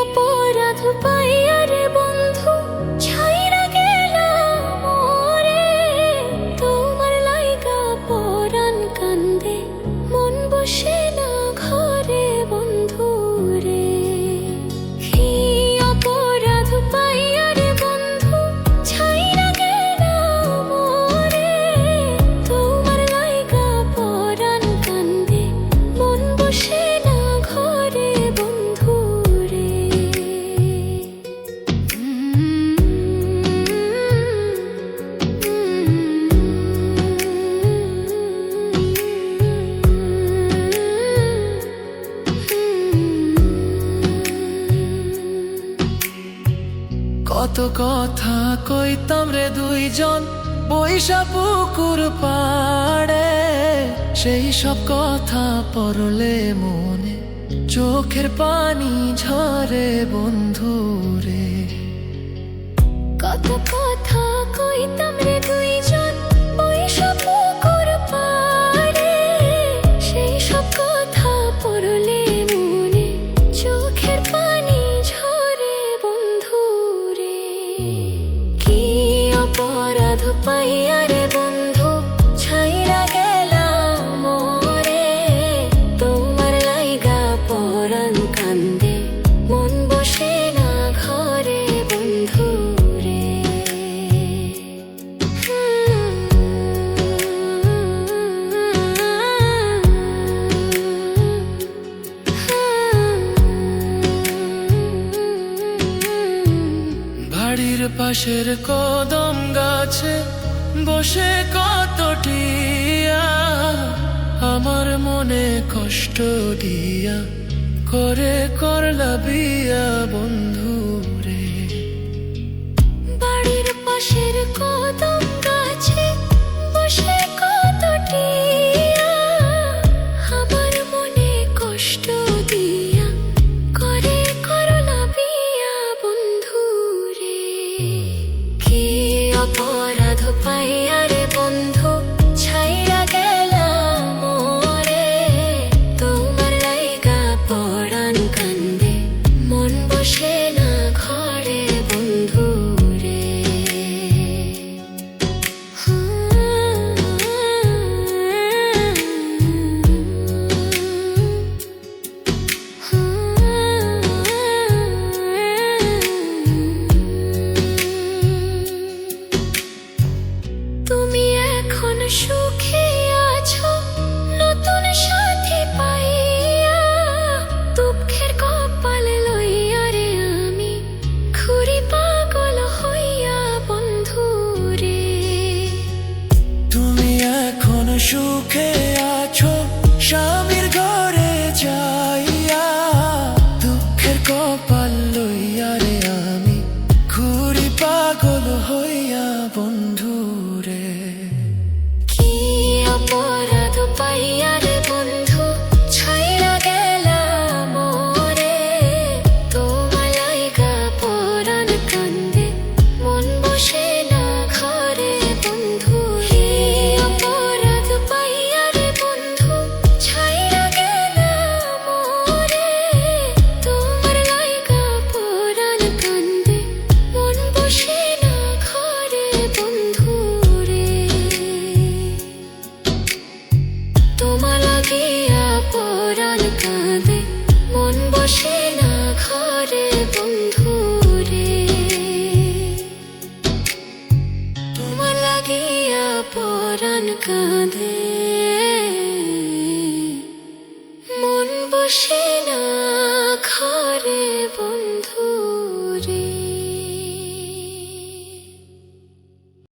অপরাধ পাইয়া রে বন্ধু ছাইরা গেলাম মোরে, তোমার লাইগা পরাণ কান্দে মন বসে না ঘরে বন্ধু রে। অপরাধ পাইয়া রে বন্ধু ছাইরা গেলাম মোরে, তোমার লাইগা পরাণ কান্দে মন বসে না ঘরে বন্ধু রে। কত কথা কইতাম রে দুইজন বৈশা পুকুর পাড়ে, সেই সব কথা পড়লে মনে চোখের পানি ঝরে বন্ধু রে। কত কথা কইতাম রে দুইজন বৈশা পুকুর পাড়ে, সেই সব কথা পড়লে মনে চোখের পানি ঝরে বন্ধু রে। কি অপরাধ পাইয়া রে বন্ধু ছাইরা গেলাম মোরে, তোমার লাইগা পরাণ কান্দে মন বসে না ঘরে বন্ধু রে। বাড়ির পাশের কদম গাছে বসে কত টিয়া, আমার মনে কষ্ট দিয়া করে করলা বিয়া বন্ধু রে। বাড়ির পাশের কদম গাছে বসে কত টিয়া, আমার মনে কষ্ট দিয়া করে করলা বিয়া বন্ধু রে। কি অপরাধ পাইয়া রে বন্ধু ছাইরা গেলাম মোরে, তোমার লাইগা পরাণ কান্দে মন বসে না ঘরে বন্ধু রে। তুমি এখন সুখে আছো নতুন সাথী পাইয়া, দুঃখের কপাল লইয়া রে আমি ঘুরি পাগল হইয়া বন্ধু রে। তুমি এখন সুখে আছো স্বামীর ঘরে যাইয়া, দুঃখের কপাল লইয়া রে আমি ঘুরি পাগল হইয়া বন্ধু রে। কি অপরাধ পাইয়া রে বন্ধু ছাইরা গেলাম মোরে, তোমার লাইগা পরাণ কান্দে মন বসে না ঘরে বন্ধু রে। অপরাধ পাইয়া রে বন্ধু ছাইরা গেলাম মোরে, তোমার লাইগা পরাণ কান্দে মন বসে না ঘরে বন্ধু রে। তোমার লাগিয়া পরাণ কাঁদে মন বসে না ঘরে বন্ধু রে। তোমার লাগিয়া পরাণ কাঁদে মন বসে